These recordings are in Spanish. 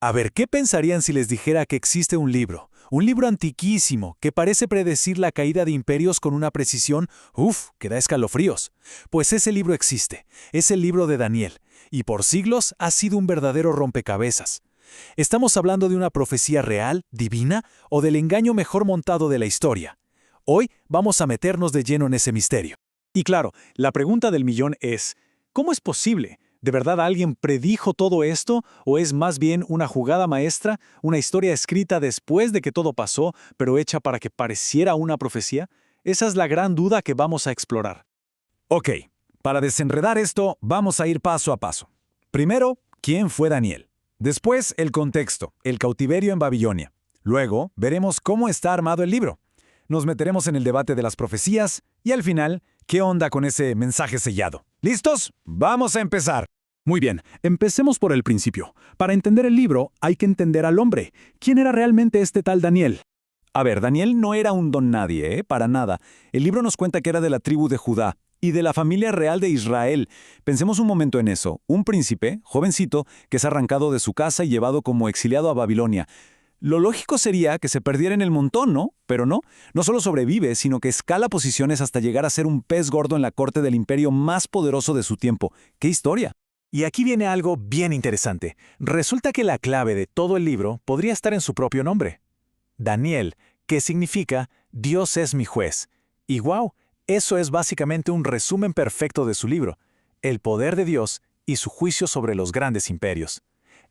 A ver, ¿qué pensarían si les dijera que existe un libro antiquísimo, que parece predecir la caída de imperios con una precisión, que da escalofríos? Pues ese libro existe, es el libro de Daniel, y por siglos ha sido un verdadero rompecabezas. ¿Estamos hablando de una profecía real, divina, o del engaño mejor montado de la historia? Hoy vamos a meternos de lleno en ese misterio. Y claro, la pregunta del millón es, ¿cómo es posible? ¿De verdad alguien predijo todo esto o es más bien una jugada maestra, una historia escrita después de que todo pasó, pero hecha para que pareciera una profecía? Esa es la gran duda que vamos a explorar. Ok, para desenredar esto, vamos a ir paso a paso. Primero, ¿quién fue Daniel? Después, el contexto, el cautiverio en Babilonia. Luego, veremos cómo está armado el libro. Nos meteremos en el debate de las profecías y al final, ¿qué onda con ese mensaje sellado? ¿Listos? ¡Vamos a empezar! Muy bien, empecemos por el principio. Para entender el libro, hay que entender al hombre. ¿Quién era realmente este tal Daniel? A ver, Daniel no era un don nadie, para nada. El libro nos cuenta que era de la tribu de Judá y de la familia real de Israel. Pensemos un momento en eso. Un príncipe, jovencito, que es arrancado de su casa y llevado como exiliado a Babilonia. Lo lógico sería que se perdiera en el montón, ¿no? Pero no. No solo sobrevive, sino que escala posiciones hasta llegar a ser un pez gordo en la corte del imperio más poderoso de su tiempo. ¡Qué historia! Y aquí viene algo bien interesante. Resulta que la clave de todo el libro podría estar en su propio nombre. Daniel, que significa Dios es mi juez. Y wow, eso es básicamente un resumen perfecto de su libro, el poder de Dios y su juicio sobre los grandes imperios.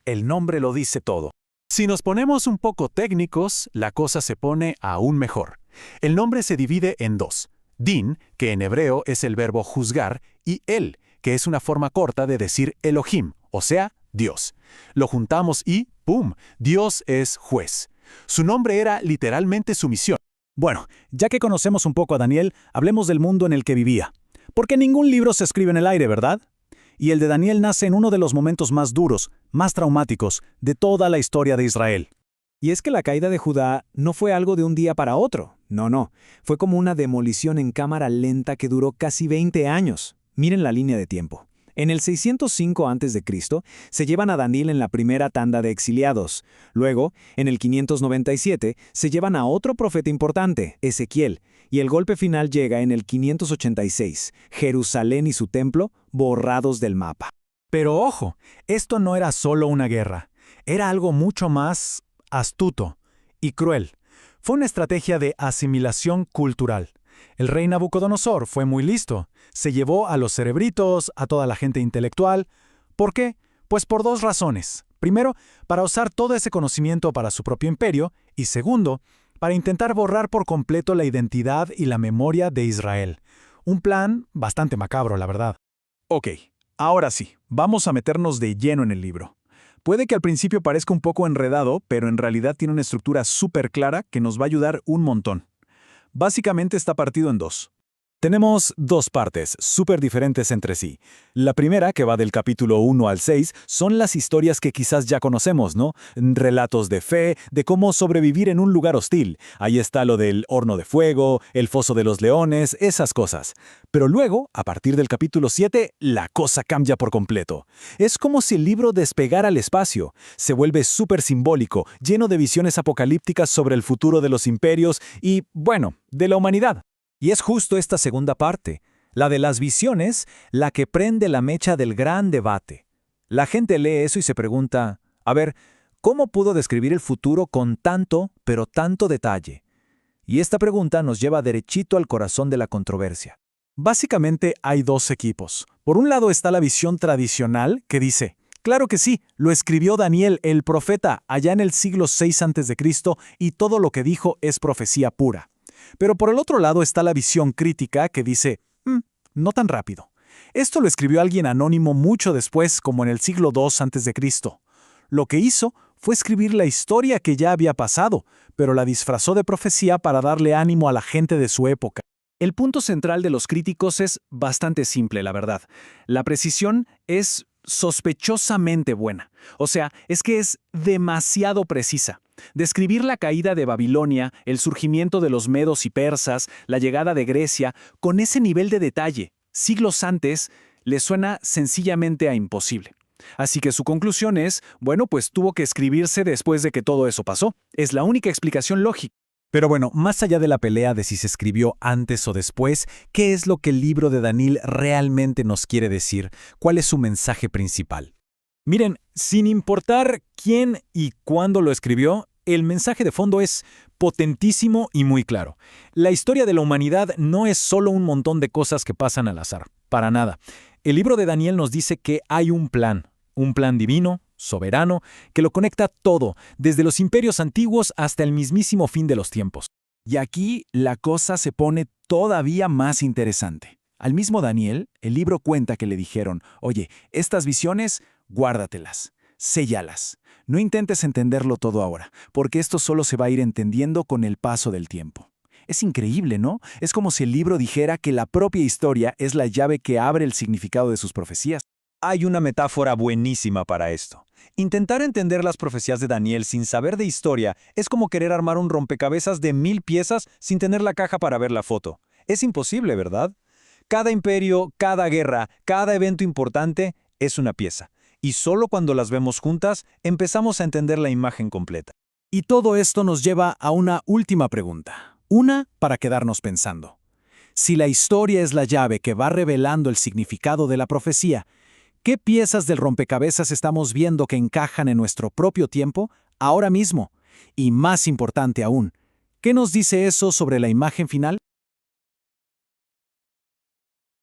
El nombre lo dice todo. Si nos ponemos un poco técnicos, la cosa se pone aún mejor. El nombre se divide en dos. Din, que en hebreo es el verbo juzgar, y El, que es una forma corta de decir Elohim, o sea, Dios. Lo juntamos y ¡pum! Dios es juez. Su nombre era literalmente su misión. Bueno, ya que conocemos un poco a Daniel, hablemos del mundo en el que vivía. Porque ningún libro se escribe en el aire, ¿verdad? Y el de Daniel nace en uno de los momentos más duros, más traumáticos, de toda la historia de Israel. Y es que la caída de Judá no fue algo de un día para otro. No. Fue como una demolición en cámara lenta que duró casi 20 años. Miren la línea de tiempo. En el 605 a.C. se llevan a Daniel en la primera tanda de exiliados. Luego, en el 597, se llevan a otro profeta importante, Ezequiel, y el golpe final llega en el 586, Jerusalén y su templo borrados del mapa. Pero ojo, esto no era solo una guerra, era algo mucho más astuto y cruel. Fue una estrategia de asimilación cultural. El rey Nabucodonosor fue muy listo. Se llevó a los cerebritos, a toda la gente intelectual. ¿Por qué? Pues por dos razones. Primero, para usar todo ese conocimiento para su propio imperio, y segundo, para intentar borrar por completo la identidad y la memoria de Israel. Un plan bastante macabro, la verdad. Ok, ahora sí, vamos a meternos de lleno en el libro. Puede que al principio parezca un poco enredado, pero en realidad tiene una estructura súper clara que nos va a ayudar un montón. Básicamente está partido en dos. Tenemos dos partes, súper diferentes entre sí. La primera, que va del capítulo 1 al 6, son las historias que quizás ya conocemos, ¿no? Relatos de fe, de cómo sobrevivir en un lugar hostil. Ahí está lo del horno de fuego, el foso de los leones, esas cosas. Pero luego, a partir del capítulo 7, la cosa cambia por completo. Es como si el libro despegara al espacio. Se vuelve súper simbólico, lleno de visiones apocalípticas sobre el futuro de los imperios y, bueno, de la humanidad. Y es justo esta segunda parte, la de las visiones, la que prende la mecha del gran debate. La gente lee eso y se pregunta, a ver, ¿cómo pudo describir el futuro con tanto, pero tanto detalle? Y esta pregunta nos lleva derechito al corazón de la controversia. Básicamente hay dos equipos. Por un lado está la visión tradicional que dice, claro que sí, lo escribió Daniel el profeta allá en el siglo VI a.C. y todo lo que dijo es profecía pura. Pero por el otro lado está la visión crítica que dice, no tan rápido. Esto lo escribió alguien anónimo mucho después, como en el siglo II a.C. Lo que hizo fue escribir la historia que ya había pasado, pero la disfrazó de profecía para darle ánimo a la gente de su época. El punto central de los críticos es bastante simple, la verdad. La precisión es sospechosamente buena. O sea, es que es demasiado precisa. Describir la caída de Babilonia, el surgimiento de los medos y persas, la llegada de Grecia, con ese nivel de detalle, siglos antes, le suena sencillamente a imposible. Así que su conclusión es, bueno, pues tuvo que escribirse después de que todo eso pasó. Es la única explicación lógica. Pero bueno, más allá de la pelea de si se escribió antes o después, ¿qué es lo que el libro de Daniel realmente nos quiere decir? ¿Cuál es su mensaje principal? Miren, sin importar quién y cuándo lo escribió, el mensaje de fondo es potentísimo y muy claro. La historia de la humanidad no es solo un montón de cosas que pasan al azar, para nada. El libro de Daniel nos dice que hay un plan divino, soberano, que lo conecta todo, desde los imperios antiguos hasta el mismísimo fin de los tiempos. Y aquí la cosa se pone todavía más interesante. Al mismo Daniel, el libro cuenta que le dijeron, oye, estas visiones, guárdatelas, séllalas. No intentes entenderlo todo ahora, porque esto solo se va a ir entendiendo con el paso del tiempo. Es increíble, ¿no? Es como si el libro dijera que la propia historia es la llave que abre el significado de sus profecías. Hay una metáfora buenísima para esto. Intentar entender las profecías de Daniel sin saber de historia es como querer armar un rompecabezas de 1000 piezas sin tener la caja para ver la foto. Es imposible, ¿verdad? Cada imperio, cada guerra, cada evento importante es una pieza. Y solo cuando las vemos juntas empezamos a entender la imagen completa. Y todo esto nos lleva a una última pregunta. Una para quedarnos pensando. Si la historia es la llave que va revelando el significado de la profecía, ¿qué piezas del rompecabezas estamos viendo que encajan en nuestro propio tiempo, ahora mismo? Y más importante aún, ¿qué nos dice eso sobre la imagen final?